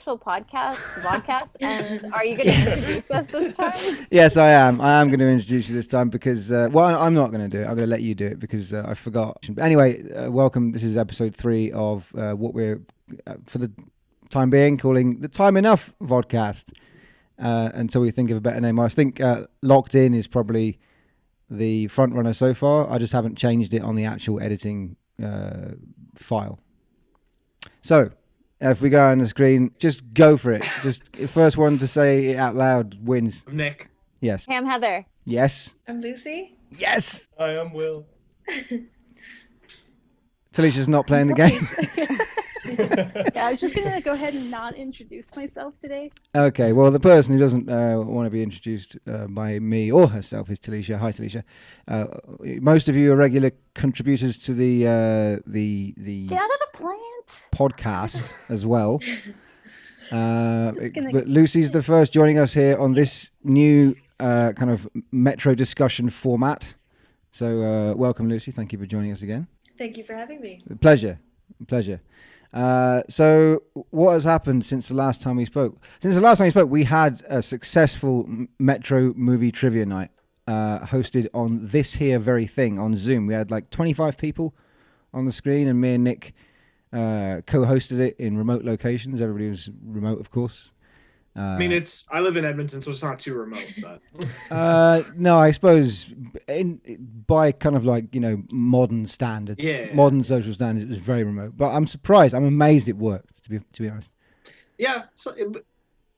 actual podcast, and are you going to introduce us this time? Yes, I am. I am going to introduce you this time because, well, I'm not going to do it. I'm going to let you do it because I forgot. But anyway, welcome. This is episode 3 of what we're, for the time being, calling the Time Enough Vodcast. Until we think of a better name. I think Locked In is probably the front runner so far. I just haven't changed it on the actual editing file. So, if we go on the screen, just go for it. Just the first one to say it out loud wins. I'm Nick. Yes. Hey, I'm Heather. Yes. I'm Lucy. Yes. I am Will. Talicia's not playing the game. Yeah, I was just gonna go ahead and not introduce myself today. Okay, well, the person who doesn't want to be introduced by me or herself is Talicia. Hi, Talicia. Most of you are regular contributors to the Get out of the plant. podcast as well. Just gonna- But Lucy's the first joining us here on this new kind of Metro discussion format. So welcome, Lucy. Thank you for joining us again. Thank you for having me. Pleasure. So what has happened since the last time we spoke? Since the last time we spoke, we had a successful Metro movie trivia night hosted on this here very thing on Zoom. We had like 25 people on the screen, and me and Nick co-hosted it in remote locations. Everybody was remote, of course. I mean, I live in Edmonton, so it's not too remote. But No, I suppose by kind of like, modern standards, modern social standards, it was very remote. But I'm surprised. I'm amazed it worked. To be honest. yeah, so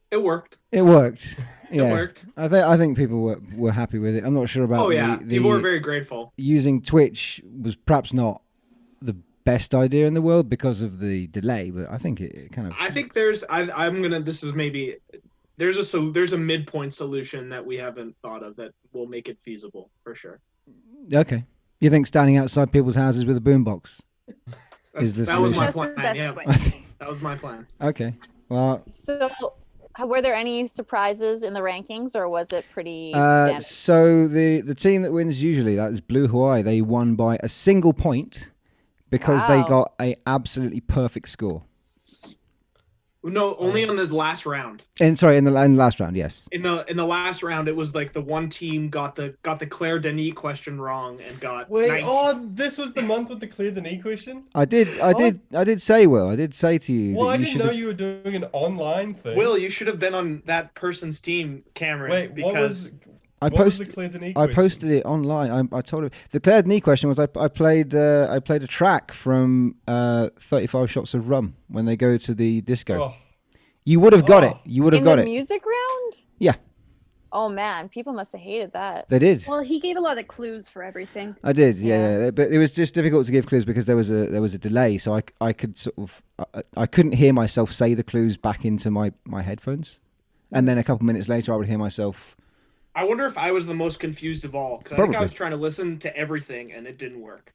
it worked. It worked. Yeah. It worked. I think people were happy with it. I'm not sure about. Oh yeah, people were very grateful. Using Twitch was perhaps not the best idea in the world because of the delay, but I think it kind of. I think there's a midpoint solution that we haven't thought of that will make it feasible for sure. Okay, you think standing outside people's houses with a boombox is the that was my solution? plan. That's the Yeah, best way. that was my plan. Okay, well. So, were there any surprises in the rankings, or was it pretty standard? So the team that wins usually, that is Blue Hawaii. They won by a single point because they Wow. got a absolutely perfect score. No, only on the last round. In the last round, yes. In the last round, it was like the one team got the Claire Denis question wrong and got. Wait, 19. this was the month with the Claire Denis question? I did say, Will. I did say to you. Well, that I you didn't should know you were doing an online thing. Will, you should have been on that person's team, Cameron. Wait, because what was the Claire Denis I question? posted it online. I told him the Claire Denis question was I played a track from 35 Shots of Rum when they go to the disco. Oh, You would have got it. Oh. You would have In got the it. music round? Yeah, Oh man, people must have hated that. they did. Well, he gave a lot of clues for everything. I did. Yeah. Yeah. But it was just difficult to give clues because there was a delay, so I could sort of I couldn't hear myself say the clues back into my headphones, and then a couple minutes later I would hear myself. I wonder if I was the most confused of all, because I think Probably. I was trying to listen to everything and it didn't work.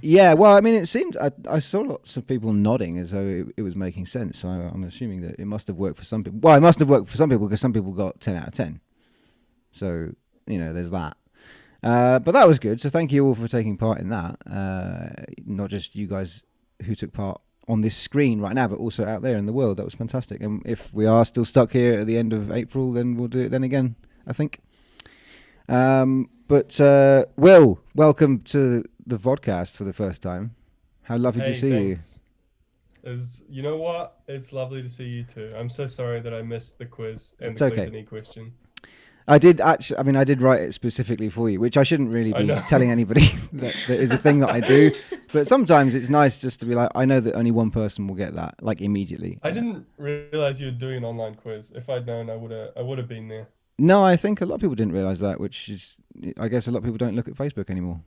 Yeah, well, I mean, it seemed I saw lots of people nodding as though it was making sense. So I'm assuming that it must have worked for some people. Well, it must have worked for some people because some people got 10 out of 10. So there's that. But that was good. So thank you all for taking part in that. Not just you guys who took part on this screen right now, but also out there in the world. That was fantastic. And if we are still stuck here at the end of April, then we'll do it then again, I think. But Will, welcome to the vodcast for the first time. How lovely to see thanks. It was, you know what? It's lovely to see you too. I'm so sorry that I missed the quiz and It's the okay. Claire Denis question. you. I did write it specifically for you, which I shouldn't really I be know. telling anybody that is a thing that I do. But sometimes it's nice just to be like, I know that only one person will get that, like immediately. I didn't realize you were doing an online quiz. If I'd known, I would have been there. No, I think a lot of people didn't realize that, which is, I guess a lot of people don't look at Facebook anymore.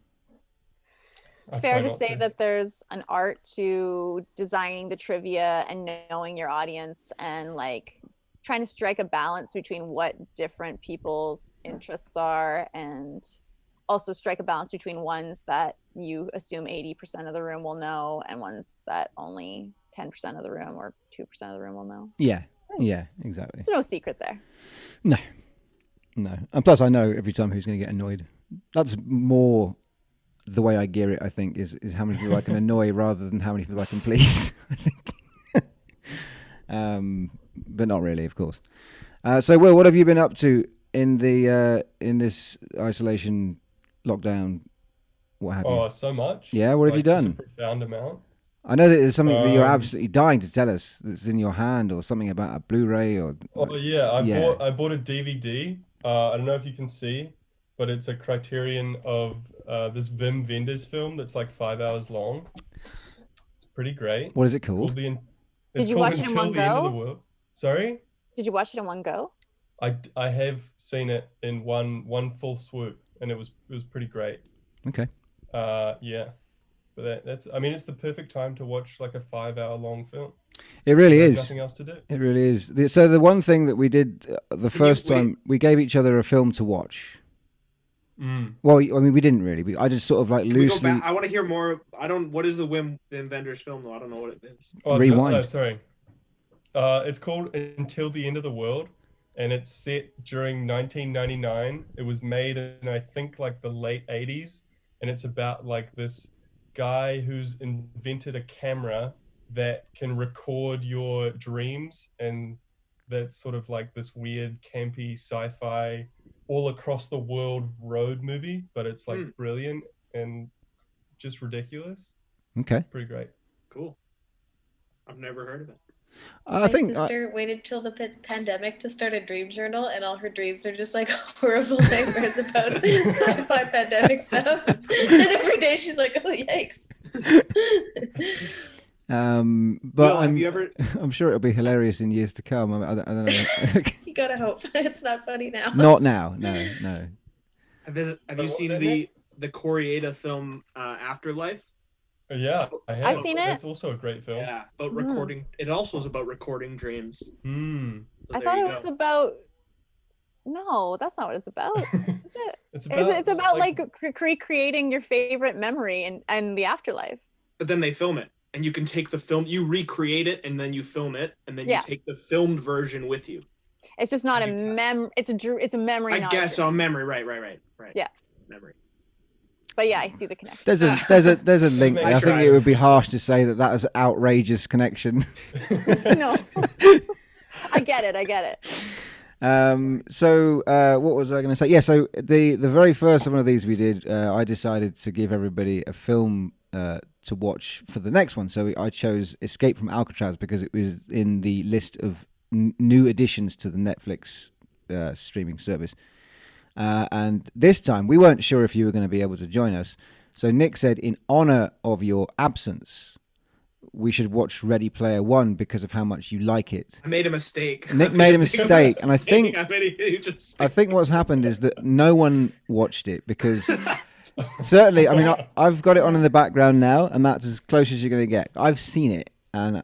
It's I fair try to not say that there's an art to designing the trivia and knowing your audience and like trying to strike a balance between what different people's interests are and also strike a balance between ones that you assume 80% of the room will know and ones that only 10% of the room or 2% of the room will know. Yeah, exactly. There's no secret there. No. And plus I know every time who's going to get annoyed. That's more the way I gear it, I think, is how many people I can annoy rather than how many people I can please, I think. But not really, of course. So, Will, what have you been up to in this isolation lockdown? What have you? Oh, so much. Yeah, what have you Like, just done? a profound amount. I know that there's something that you're Um, absolutely dying to tell us that's in your hand, or something about a Blu-ray, or Oh yeah, Yeah. I bought a DVD. I don't know if you can see, but it's a Criterion of this Wim Wenders film that's like 5 hours long. It's pretty great. what is it It's called called? the Did it's you called watch it in Until one the End of the go? World. Sorry? Did you watch it in one go? I have seen it in one full swoop, and it was pretty great. Okay. Yeah. But that's I mean it's the perfect time to watch like a 5 hour long film. It really There's is. nothing else to do. It really is. So the one thing that we did the first wait. time, we gave each other a film to watch. Mm. Well, I mean, we didn't really. I just sort of like Can we go loosely. back? I want to hear more. What is the Wim Wenders film though? I don't know what it is. Oh, Rewind. sorry. It's called Until the End of the World, and it's set during 1999. It was made in I think like the late 80s, and it's about like this guy who's invented a camera that can record your dreams, and that's sort of like this weird campy sci-fi all across the world road movie, but it's like brilliant and just ridiculous. Okay. Pretty great. Cool. I've never heard of it. I My think sister waited till the pandemic to start a dream journal, and all her dreams are just like horrible nightmares about sci-fi pandemic stuff. And every day she's like, "Oh yikes!" but Will, have you ever? I'm sure it'll be hilarious in years to come. I don't know. You gotta hope it's not funny now. Not now. No. Have you What seen was that, the Koreeda film Afterlife? Yeah, I have. I've seen it. It's also a great film. Yeah, about recording. It also is about recording dreams. Mm. So I there thought you it was go. about. No, that's not what it's about. Is it? It's It's about like recreating your favorite memory and the afterlife. But then they film it, and you can take the film, you recreate it, and then you film it, and then Yeah. you take the filmed version with you. It's just not a You guess. It's a memory. I not guess a so. dream. Memory, right. Yeah. Memory. But yeah, I see the connection. There's a link. I there. I think tried. it would be harsh to say that is an outrageous connection. No, I get it. So what was I going to say? Yeah. So the very first one of these we did, I decided to give everybody a film to watch for the next one. So I chose Escape from Alcatraz because it was in the list of new additions to the Netflix streaming service. And this time we weren't sure if you were going to be able to join us. So Nick said, in honor of your absence, we should watch Ready Player One because of how much you like it. I made a mistake. Nick made a mistake, and I think I made a huge mistake. I think what's happened is that no one watched it because certainly, I mean, I've got it on in the background now, and that's as close as you're going to get. I've seen it, and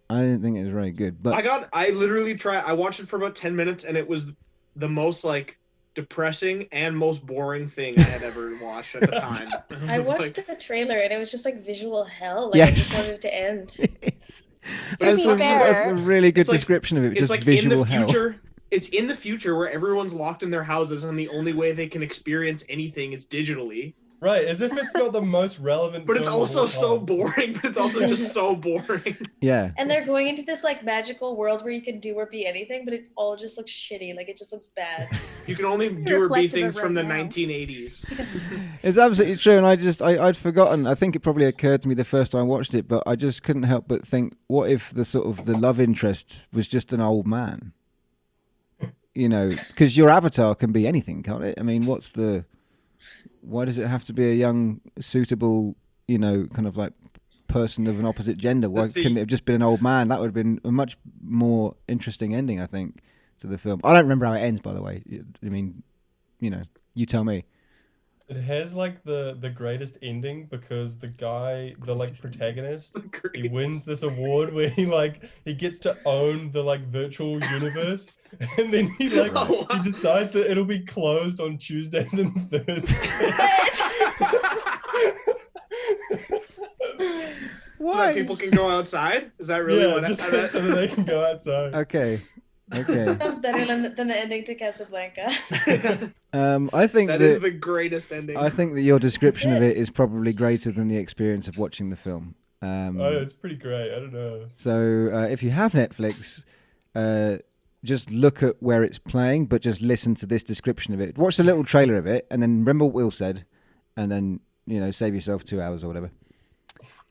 I didn't think it was very good. But I literally tried. I watched it for about 10 minutes, and it was the most like depressing and most boring thing I had ever watched at the time. I It's watched like- the trailer, and it was just like visual hell. Like I Yes. just wanted it to end. it's, But it's like- that's a really good it's like- description of it. It's Just like visual in the hell. future. It's in the future where everyone's locked in their houses, and the only way they can experience anything is digitally. Right, as if it's not the most relevant. But it's film of also all so time. boring. But it's also just so boring. Yeah. And they're going into this like magical world where you can do or be anything, but it all just looks shitty. Like it just looks bad. You can only do or be reflective of things from the right now. 1980s. It's absolutely true, and I'd forgotten. I think it probably occurred to me the first time I watched it, but I just couldn't help but think, what if the sort of the love interest was just an old man? You know, because your avatar can be anything, can't it? I mean, why does it have to be a young, suitable, you know, kind of like person of an opposite gender? Why Let's see. couldn't it have just been an old man? That would have been a much more interesting ending, I think, to the film. I don't remember how it ends, by the way. I mean, you know, you tell me. It has like the greatest ending because the guy, the like protagonist, he wins this award where he gets to own the like virtual universe, and then he decides that it'll be closed on Tuesdays and Thursdays. So Why? that people can go outside? Is that really Yeah, what just I so that they can go outside. Okay. Sounds better than the ending to Casablanca. I think That is the greatest ending. I think that your description of it is probably greater than the experience of watching the film. Oh, it's pretty great. I don't know. So if you have Netflix, just look at where it's playing, but just listen to this description of it. Watch the little trailer of it, and then remember what Will said, and then save yourself 2 hours or whatever.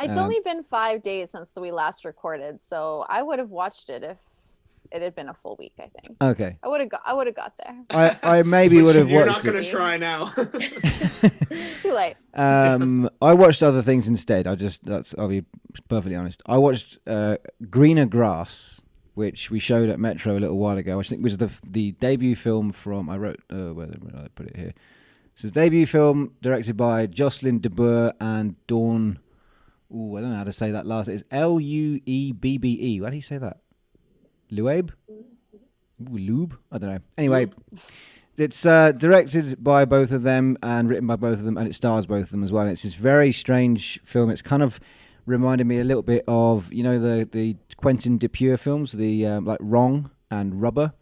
It's only been 5 days since we last recorded, so I would have watched it if it had been a full week. I think. Okay. I would have got there. I maybe would have You're watched not going it. to try now. Too late. I watched other things instead. I'll be perfectly honest. I watched Greener Grass, which we showed at Metro a little while ago. I think was the debut film from. I wrote. Where did I put it here? It's a debut film directed by Jocelyn de Boer and Dawn. Oh, I don't know how to say that last. It's Luebbe. How do you say that? Lueb? Lube? I don't know. Anyway, it's directed by both of them and written by both of them, and it stars both of them as well. And it's this very strange film. It's kind of reminded me a little bit of the Quentin Dupieux films, the like Wrong and Rubber.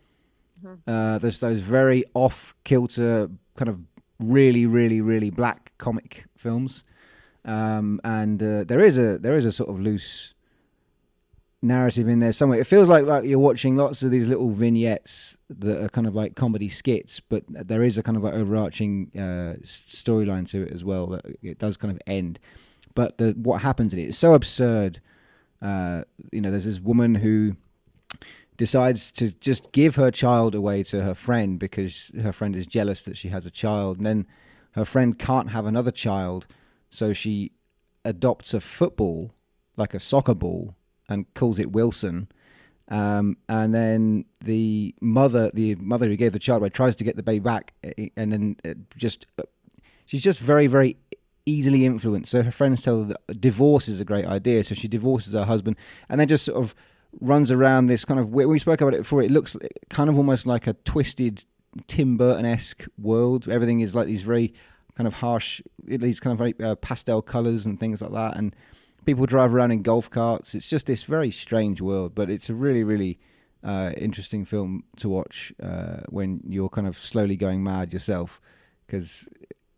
There's those very off kilter kind of really, really, really black comic films. And there is a sort of loose narrative in there somewhere. It feels like you're watching lots of these little vignettes that are kind of like comedy skits, but there is a kind of like overarching storyline to it as well that it does kind of end. But what happens in it is so absurd. There's this woman who decides to just give her child away to her friend because her friend is jealous that she has a child, and then her friend can't have another child. So she adopts a football, like a soccer ball, and calls it Wilson. And then the mother who gave the child away tries to get the baby back, and then she's just very, very easily influenced. So her friends tell her that divorce is a great idea. So she divorces her husband, and then just sort of runs around this kind of. When we spoke about it before, it looks kind of almost like a twisted Tim Burton-esque world. Everything is like these very kind of harsh, these kind of very pastel colors and things like that, and people drive around in golf carts. It's just this very strange world, but it's a really, really interesting film to watch when you're kind of slowly going mad yourself, because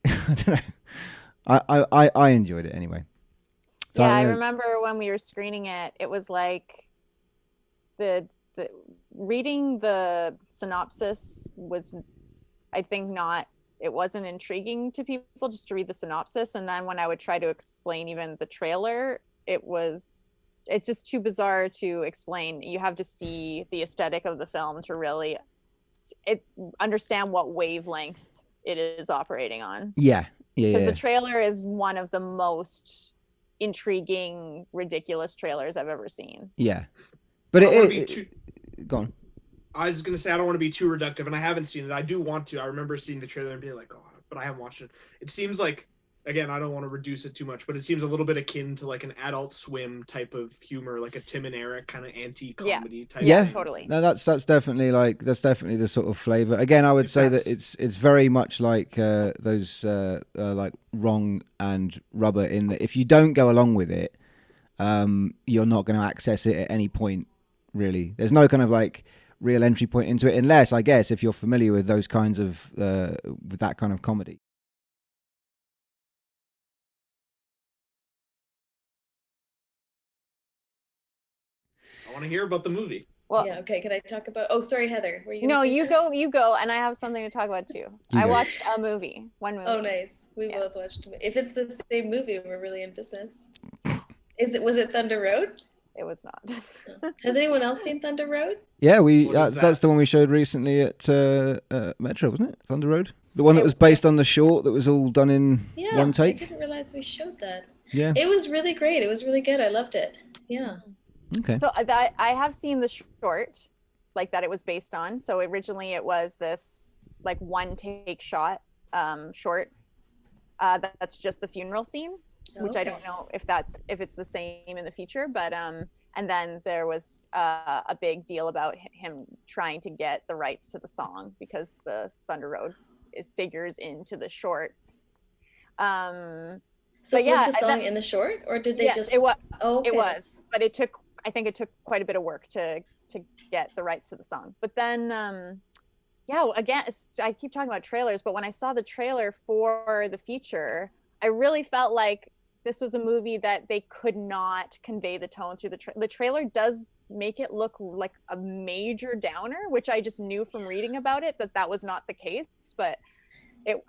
I don't know, I enjoyed it anyway. So I remember when we were screening it, it was like the reading the synopsis was, I think, not. It wasn't intriguing to people just to read the synopsis, and then when I would try to explain even the trailer, it's just too bizarre to explain. You have to see the aesthetic of the film to really understand what wavelength it is operating on. Yeah. Because the trailer is one of the most intriguing, ridiculous trailers I've ever seen. Yeah, but go on. I was going to say, I don't want to be too reductive, and I haven't seen it. I do want to. I remember seeing the trailer and being like, oh, but I haven't watched it. It seems like, again, I don't want to reduce it too much, but it seems a little bit akin to like an Adult Swim type of humor, like a Tim and Eric kind of anti-comedy type yeah, of thing. Totally. No, that's definitely the sort of flavor. Again, I would say that it's very much like those like Wrong and Rubber, in that if you don't go along with it, you're not going to access it at any point, really. There's no kind of like real entry point into it, unless, I guess, if you're familiar with those kinds of with that kind of comedy. I want to hear about the movie. Well, yeah, okay. Can I talk about? Oh, sorry, Heather. Were you? No, you go, and I have something to talk about too. I watched a movie, one movie. Oh, nice. We both watched. If it's the same movie, we're really in business. Was it Thunder Road? It was not. Has anyone else seen Thunder Road? Yeah, that's the one we showed recently at Metro, wasn't it? Thunder Road, the one that was based on the short that was all done in one take. I didn't realize we showed that. Yeah, it was really great. It was really good. I loved it. Yeah. Okay. So I have seen the short, like that it was based on. So originally it was this like one take shot short that's just the funeral scene, which I don't know if it's the same in the future, but and then there was a big deal about him trying to get the rights to the song because the Thunder Road figures into the short. So was the song in the short, or did they just? It was. Oh, okay. It was, but I think it took quite a bit of work to get the rights to the song. But then, again, I keep talking about trailers, but when I saw the trailer for the feature, I really felt like this was a movie that they could not convey the tone through the trailer does make it look like a major downer, which I just knew from reading about it that was not the case. But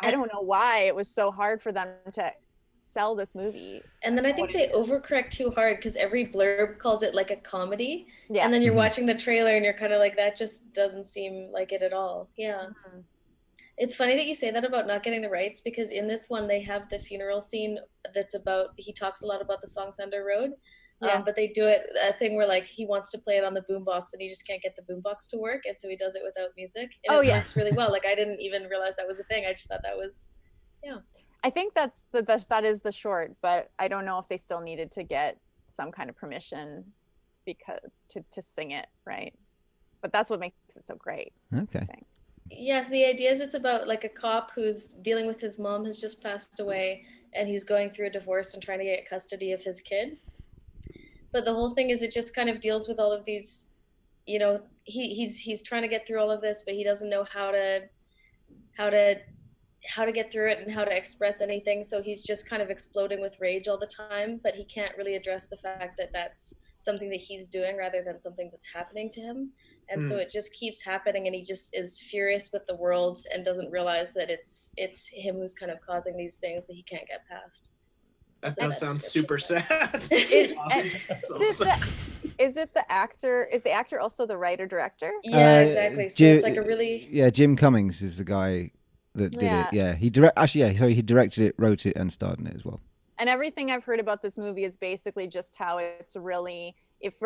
I don't know why it was so hard for them to sell this movie. And then I think they overcorrect too hard because every blurb calls it like a comedy. Yeah. And then you're watching the trailer and you're kind of like, that just doesn't seem like it at all. Yeah. It's funny that you say that about not getting the rights, because in this one they have the funeral scene that's about, he talks a lot about the song Thunder Road. But they do a thing where like he wants to play it on the boombox and he just can't get the boombox to work, and so he does it without music. And it works really well. Like I didn't even realize that was a thing. I just thought that was, I think that is the short, but I don't know if they still needed to get some kind of permission because to sing it, right? But that's what makes it so great. Okay. Yes, the idea is it's about like a cop who's dealing with his mom has just passed away, and he's going through a divorce and trying to get custody of his kid. But the whole thing is it just kind of deals with all of these, you know, he's trying to get through all of this, but he doesn't know how to get through it and how to express anything. So he's just kind of exploding with rage all the time, but he can't really address the fact that that's something that he's doing rather than something that's happening to him. And so it just keeps happening, and he just is furious with the world and doesn't realize that it's him who's kind of causing these things that he can't get past. That does sound super sad. Is it the actor? Is the actor also the writer director? Yeah, exactly. So it's like a really Jim Cummings is the guy that did it. Yeah, he directed it, wrote it, and starred in it as well. And everything I've heard about this movie is basically just how it's really, it's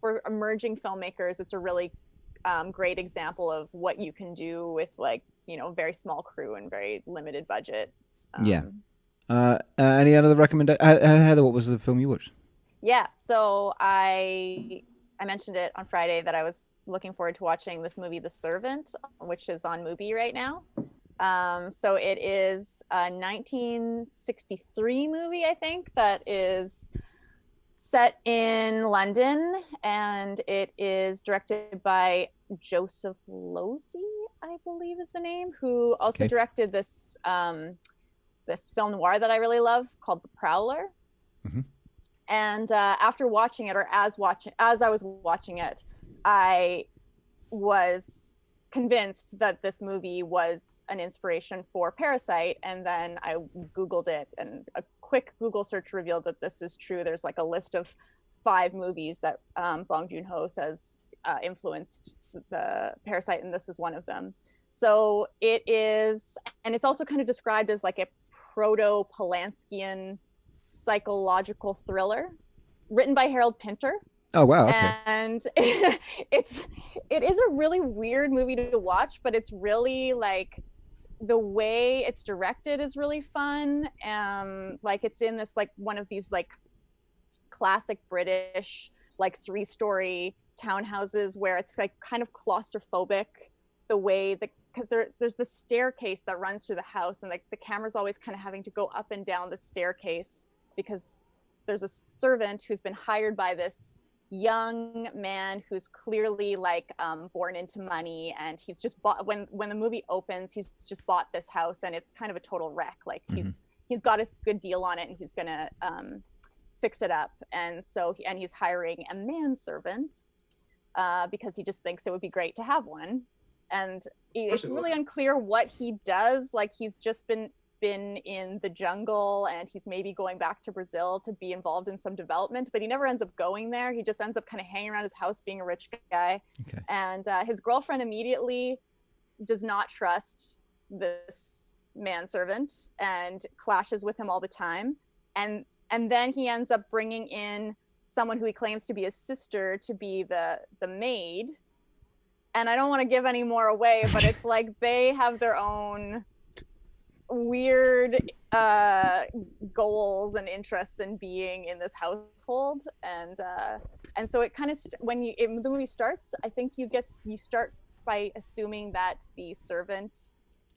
for emerging filmmakers, it's a really great example of what you can do with like, very small crew and very limited budget. Any other recommendation? Heather, what was the film you watched? Yeah, so I mentioned it on Friday that I was looking forward to watching this movie, The Servant, which is on Mubi right now. So it is a 1963 movie, I think, that is set in London, and it is directed by Joseph Losey, I believe is the name, who also directed this this film noir that I really love called The Prowler. Mm-hmm. And after watching it, or as I was watching it, I was convinced that this movie was an inspiration for Parasite, and then I Googled it, and a quick Google search revealed that this is true. There's like a list of 5 movies that Bong Joon-ho says influenced the Parasite, and this is one of them. So it is, and it's also kind of described as like a proto-Polanskian psychological thriller written by Harold Pinter. Oh wow! Okay. And it is a really weird movie to watch, but it's really like the way it's directed is really fun. Like it's in this like one of these like classic British like 3-story townhouses where it's like kind of claustrophobic. The way because there's the staircase that runs through the house, and like the camera's always kind of having to go up and down the staircase because there's a servant who's been hired by this young man who's clearly like born into money, and he's just bought when the movie opens, he's just bought this house and it's kind of a total wreck. Like he's got a good deal on it, and he's gonna fix it up, and so he's hiring a manservant because he just thinks it would be great to have one. And it's really unclear what he does. Like he's just been in the jungle, and he's maybe going back to Brazil to be involved in some development, but he never ends up going there. He just ends up kind of hanging around his house being a rich guy. Okay. And his girlfriend immediately does not trust this manservant and clashes with him all the time. And then he ends up bringing in someone who he claims to be his sister to be the maid. And I don't want to give any more away, but it's like they have their own weird goals and interests in being in this household, and so it kind of when the movie starts, I think you start by assuming that the servant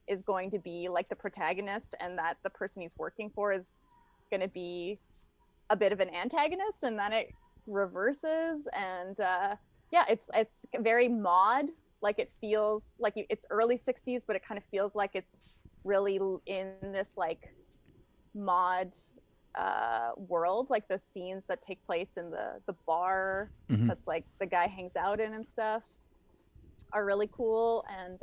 is going to be like the protagonist, and that the person he's working for is going to be a bit of an antagonist, and then it reverses, and it's very mod. Like it feels like it's early 60s, but it kind of feels like it's really in this like mod world, like the scenes that take place in the bar that's like the guy hangs out in and stuff, are really cool. And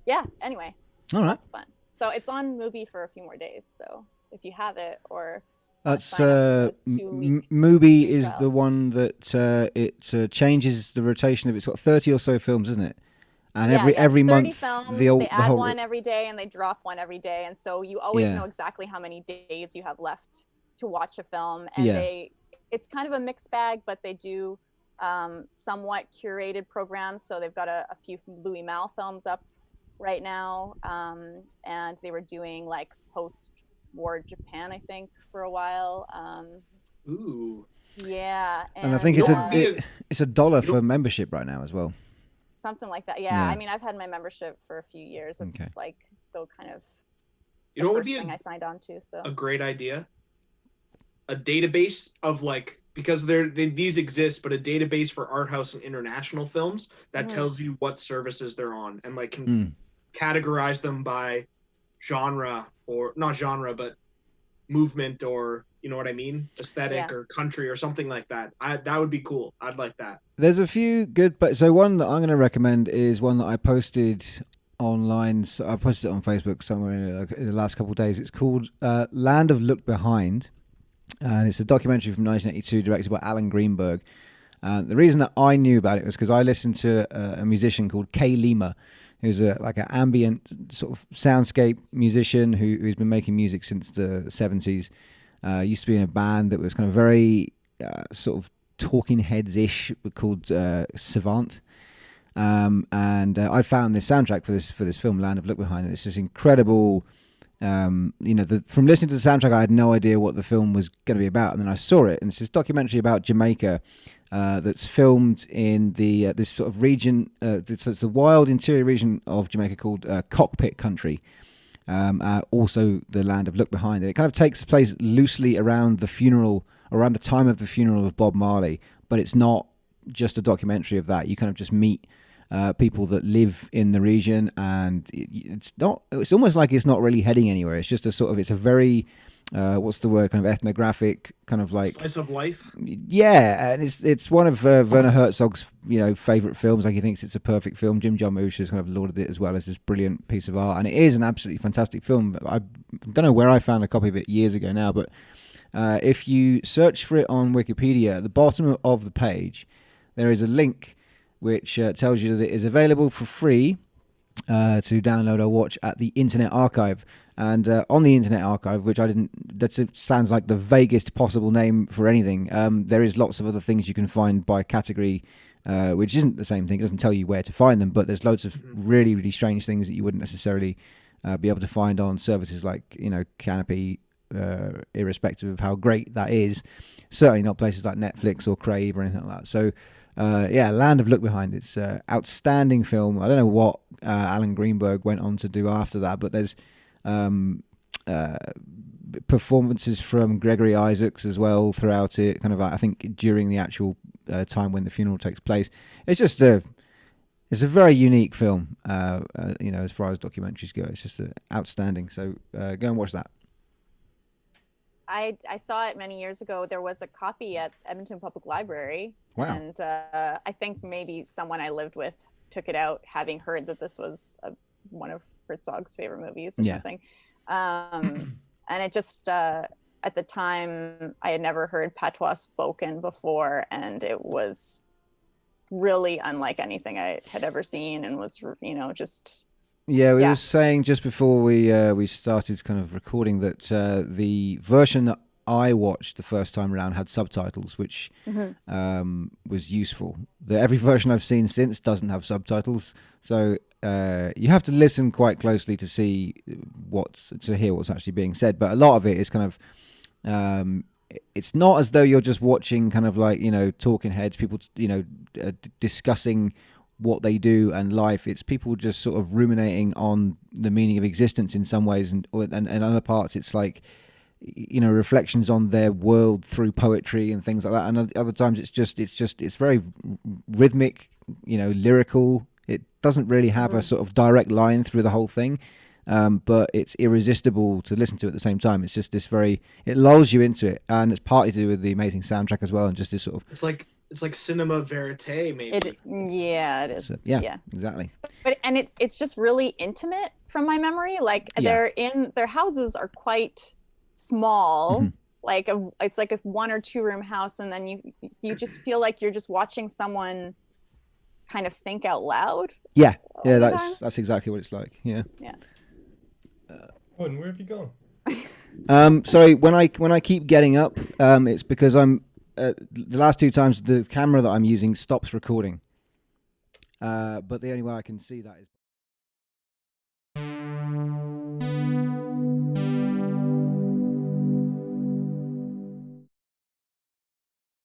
yeah, anyway, All right. lots of fun. So it's on Mubi for a few more days. So if you have it, or that's Mubi is trial. the one that it changes the rotation of. It's got 30 or so films, isn't it? And every 30 month, films, the they add whole one every day and they drop one every day, and so you always Yeah. know exactly how many days you have left to watch a film. And it's kind of a mixed bag, but they do somewhat curated programs. So they've got a few Louis Malle films up right now, and they were doing like post-war Japan, I think, for a while. Ooh. Yeah, and I think You it's know what would be it's $1 for membership right now as well. something like that. Yeah. I mean, I've had my membership for a few years. It's Okay. like the kind of You know what would first be thing I signed on to. So a great idea? A database of like, because these exist, but a database for art house and international films that tells you what services they're on, and like can categorize them by genre, or not genre, but movement, or you know what I mean, aesthetic or country or something like that. That would be cool. I'd like that. There's a few good, but so one that I'm going to recommend is one that I posted online. So I posted it on Facebook somewhere in the last couple of days. It's called Land of Look Behind, and it's a documentary from 1982 directed by Alan Greenberg. The reason that I knew about it was because I listened to a musician called Kay Lima, who's like an ambient sort of soundscape musician who's been making music since the 70s. Used to be in a band that was kind of very sort of Talking Heads-ish, called Savant. And I found this soundtrack for this film, Land of Look Behind, and it's this incredible. From listening to the soundtrack, I had no idea what the film was going to be about, and then I saw it, and it's this documentary about Jamaica that's filmed in the this sort of region. It's the wild interior region of Jamaica called Cockpit Country. Also, the Land of Look Behind. It kind of takes place loosely around the time of the funeral of Bob Marley, but it's not just a documentary of that. You kind of just meet people that live in the region, and it's almost like it's not really heading anywhere. It's just it's a very what's the word, kind of ethnographic, kind of like Slice of life. Yeah, and it's one of Werner Herzog's favorite films. Like, he thinks it's a perfect film. Jim Jarmusch has kind of lauded it as well as this brilliant piece of art, and it is an absolutely fantastic film. I don't know where I found a copy of it years ago now, but if you search for it on Wikipedia, at the bottom of the page there is a link which tells you that it is available for free to download or watch at the Internet Archive. And on the Internet Archive, which that sounds like the vaguest possible name for anything, there is lots of other things you can find by category, which isn't the same thing. It doesn't tell you where to find them, but there's loads of really, really strange things that you wouldn't necessarily be able to find on services like, Canopy, irrespective of how great that is. Certainly not places like Netflix or Crave or anything like that. So, Land of Look Behind. It's an outstanding film. I don't know what Alan Greenberg went on to do after that, but there's performances from Gregory Isaacs as well throughout it, kind of I think during the actual time when the funeral takes place. It's just it's a very unique film, as far as documentaries go. It's just outstanding. So go and watch that. I saw it many years ago. There was a copy at Edmonton Public Library. Wow. And I think maybe someone I lived with took it out, having heard that this was one of Herzog's favorite movies or something. And it just, at the time, I had never heard patois spoken before, and it was really unlike anything I had ever seen, and was, just... Yeah, we were saying just before we started kind of recording that the version that I watched the first time around had subtitles, which was useful. Every version I've seen since doesn't have subtitles, so you have to listen quite closely to see to hear what's actually being said. But a lot of it is kind of it's not as though you're just watching kind of like talking heads, people discussing what they do and life. It's people just sort of ruminating on the meaning of existence in some ways, and other parts it's like reflections on their world through poetry and things like that. And other times it's very rhythmic, lyrical. It doesn't really have a sort of direct line through the whole thing, but it's irresistible to listen to at the same time. It's just this it lulls you into it, and it's partly to do with the amazing soundtrack as well, and just this sort of. It's like cinema verite, maybe. It is. So, yeah, exactly. But it's just really intimate from my memory. Like their houses are quite small. Mm-hmm. Like it's like a 1 or 2 room house, and then you just feel like you're just watching someone kind of think out loud. Yeah, that's exactly what it's like. Yeah. Owen, where have you gone? Sorry, when I keep getting up, it's because I'm the last 2 times the camera that I'm using stops recording. But the only way I can see that is.